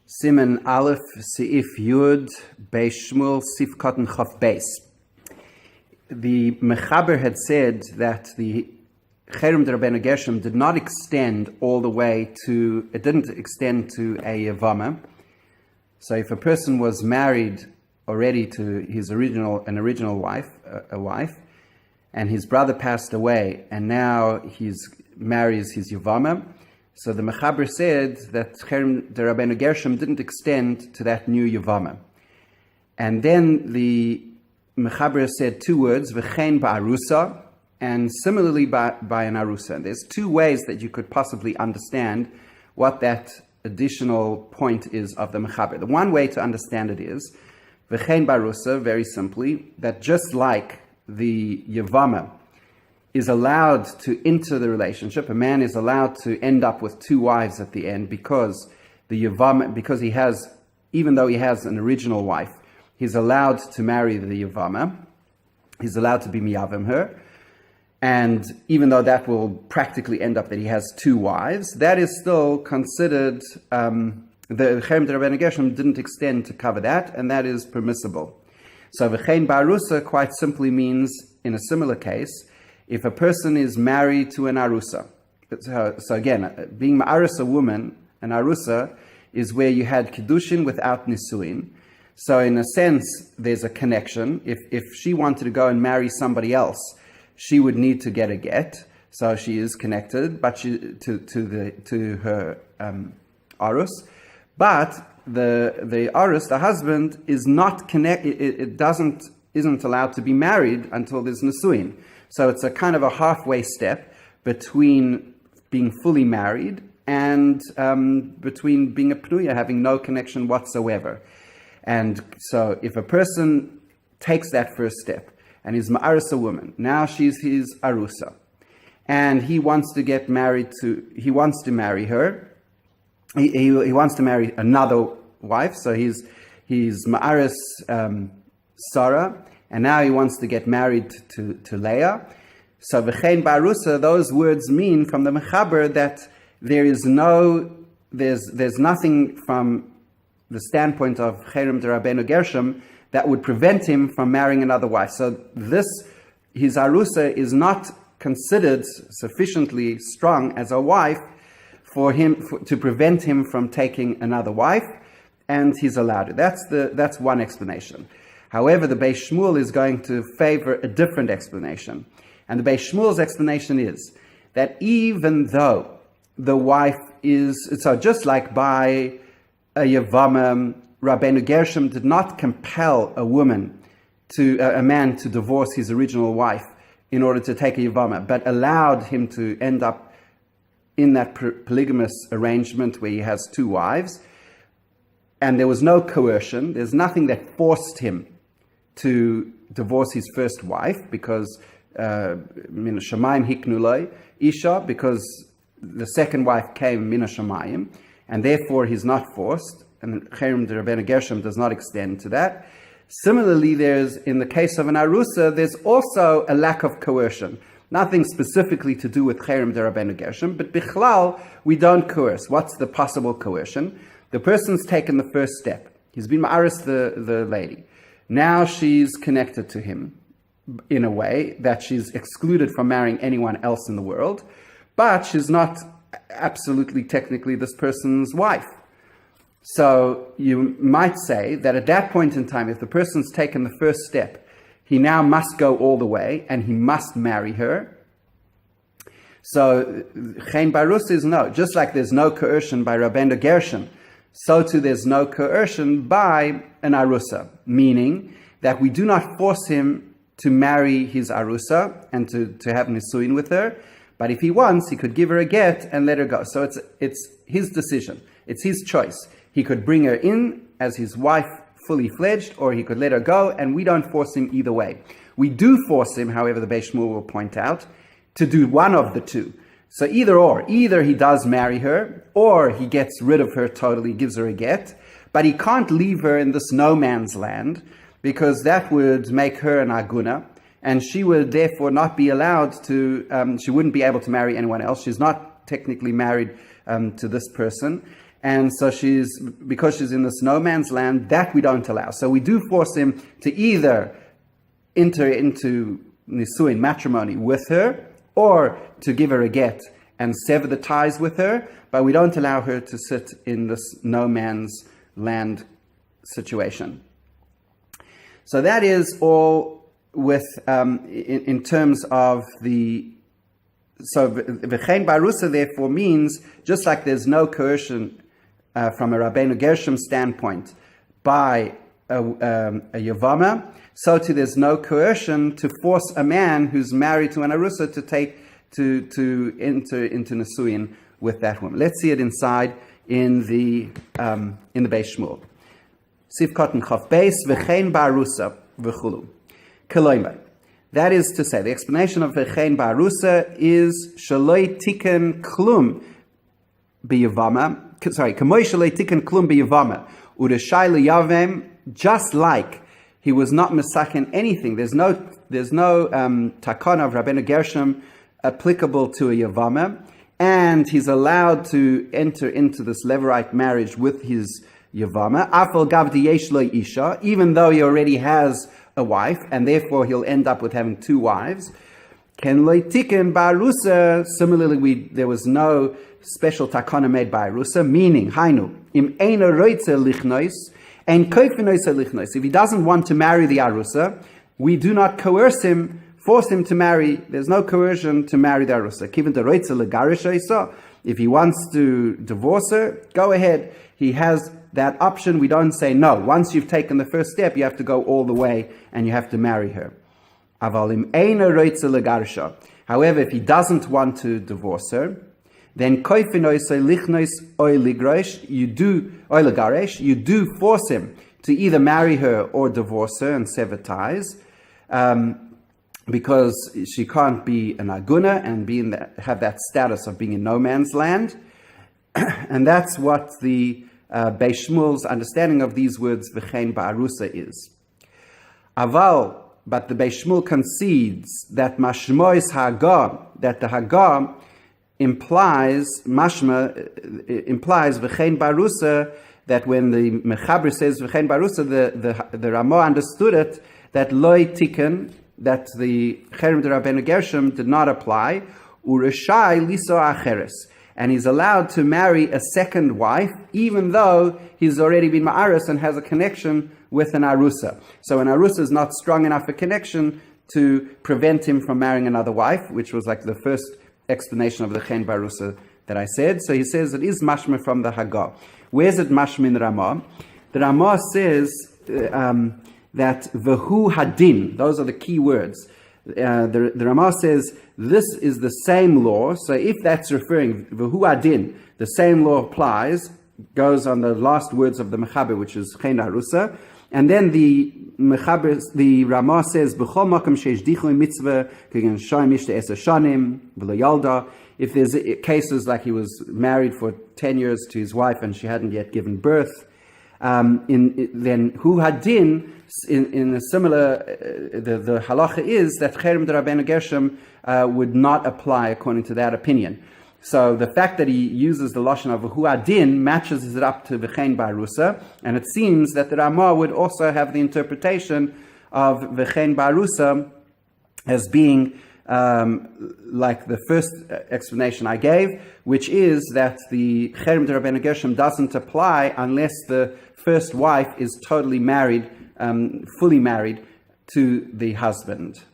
סימן Aleph, Sa'if Yud, Beis Shmuel, Sif Cotton Chaf Beis. The Mechaber had said that the Cherem de Rabbeinu Gershom did not extend all the way to, it didn't extend to a Yavama. So if a person was married already to his original wife, a wife, and his brother passed away, and now he marries his Yavama, so the Mechaber said that Cherem de Rabbeinu Gershom didn't extend to that new Yavama. And then the Mechaber said two words, V'chein ba'arusa, and similarly by an arusa. There's two ways that you could possibly understand what that additional point is of the Mechaber. The one way to understand it is, V'chein ba'arusa, very simply, that just like the Yavama is allowed to enter the relationship, a man is allowed to end up with two wives at the end because the Yavama, because he has, even though he has an original wife, he's allowed to marry the Yavama, he's allowed to be miyavim her, and even though that will practically end up that he has two wives, that is still considered, the Cherem de Rabbeinu Gershom didn't extend to cover that, and that is permissible. So v'chein ba'arusa quite simply means, in a similar case, if a person is married to an arusa. So again, being ma'aris a woman, an arusa, is where you had kiddushin without nisuin. So in a sense, there's a connection. If she wanted to go and marry somebody else, she would need to get a get. So she is connected, but to her arus. But the arus, the husband, is not connected. Isn't allowed to be married until there's nisuin. So it's a kind of a halfway step between being fully married and between being a pnuya, having no connection whatsoever. And so if a person takes that first step and is ma'aris a woman, now she's his arusa, and he wants to marry her, he wants to marry another wife, so he's ma'aris Sarah, and now he wants to get married to Leah. So v'chein ba'arusa, those words mean from the Mechaber that there's nothing from the standpoint of Cherem de Rabbeinu Gershom that would prevent him from marrying another wife. So his arusa is not considered sufficiently strong as a wife for him to prevent him from taking another wife, and he's allowed it. That's one explanation. However, the Beis Shmuel is going to favor a different explanation. And the Beis Shmuel's explanation is that even though the wife is, so just like by a Yavama, Rabbeinu Gershom did not compel a man to divorce his original wife in order to take a Yavama, but allowed him to end up in that polygamous arrangement where he has two wives, and there was no coercion, there's nothing that forced him to divorce his first wife, because min shamayim hiknu lo isha, because the second wife came min shamayim, and therefore he's not forced, and Cherem de Rabbeinu Gershom does not extend to that. Similarly, in the case of an arusa, there's also a lack of coercion. Nothing specifically to do with Cherem de Rabbeinu Gershom, but bichlal, we don't coerce. What's the possible coercion? The person's taken the first step. He's been ma'aris the lady. Now she's connected to him in a way that she's excluded from marrying anyone else in the world, but she's not absolutely technically this person's wife. So you might say that at that point in time, if the person's taken the first step, he now must go all the way and he must marry her. So Chen Barus is no. Just like there's no coercion by Rabbeinu Gershom, so too there's no coercion by an arusa, meaning that we do not force him to marry his arusa and to have nisuin with her, but if he wants, he could give her a get and let her go. So it's his decision. It's his choice. He could bring her in as his wife fully fledged, or he could let her go, and we don't force him either way. We do force him, however, the Beis Shmuel will point out, to do one of the two. So either he does marry her, or he gets rid of her totally, gives her a get, but he can't leave her in this no man's land, because that would make her an aguna, and she would therefore not be allowed to, she wouldn't be able to marry anyone else. She's not technically married to this person, and so because she's in this no man's land, that we don't allow. So we do force him to either enter into nisuin, matrimony, with her, or to give her a get and sever the ties with her, but we don't allow her to sit in this no man's land situation. So that is all with in terms of the. So v'chein barusa therefore means, just like there's no coercion from a Rabbeinu Gershom standpoint by a Yavama, so too there's no coercion to force a man who's married to an Arusa to enter into Nisuin with that woman. Let's see it inside in the Beis Shmuel. Sif Kotten Chof Beis v'chein barusa v'chulu. Koloimer. That is to say, the explanation of v'chein barusa is shaloi tiken klum b'yavama. Sorry, kamoi shaloi tiken klum b'yavama ureshai liyavem. Just like he was not misaken anything. There's no takana of Rabbeinu Gershom applicable to a yavama, and he's allowed to enter into this levirate marriage with his yavama. Afal gavdi yesh lo isha, even though he already has a wife, and therefore he'll end up with having two wives. Ken lo tiken barusa. Similarly, there was no special takana made by Arusa, meaning hainu im eina roitze lichnois. And if he doesn't want to marry the Arusa, we do not coerce him, force him to marry. There's no coercion to marry the Arusa. If he wants to divorce her, go ahead. He has that option. We don't say no. Once you've taken the first step, you have to go all the way and you have to marry her. However, if he doesn't want to divorce her, then you do force him to either marry her or divorce her and sever ties, because she can't be an aguna and have that status of being in no man's land. And that's what the Beis Shmuel's understanding of these words v'chein ba'arusa is. Aval, but the Beis Shmuel concedes that mashmois hagar, that the hagar implies v'chein barusa, that when the Mechaber says v'chein barusa, the Ramah understood it that loy tiken, that the cherem de Rabbeinu Gershom did not apply, ureshai liso acheres, and he's allowed to marry a second wife even though he's already been ma'aris and has a connection with an arusa. So an arusa is not strong enough a connection to prevent him from marrying another wife, which was like the first explanation of the chen barusa that I said. So he says it is mashma from the Haggah. Where's it mashma in the Ramah? The Ramah says that v'hu hadin, those are the key words. The Ramah says this is the same law. So if that's referring v'hu hadin, the same law applies, goes on the last words of the Mechaber, which is chen harusa. And then the Ramah says, "B'chol makom sheish dichoi mitzvah kegen shoym ishte esa shanim v'lo yalda." If there's cases like he was married for 10 years to his wife and she hadn't yet given birth, then hu hadin in a similar the halacha is that cherem de Rabbeinu Gershom would not apply according to that opinion. So the fact that he uses the lashon of hu adin matches it up to v'chein barusa, and it seems that the Ramah would also have the interpretation of v'chein barusa as being like the first explanation I gave, which is that the cherem de Rabbeinu Gershom doesn't apply unless the first wife is totally married, fully married to the husband.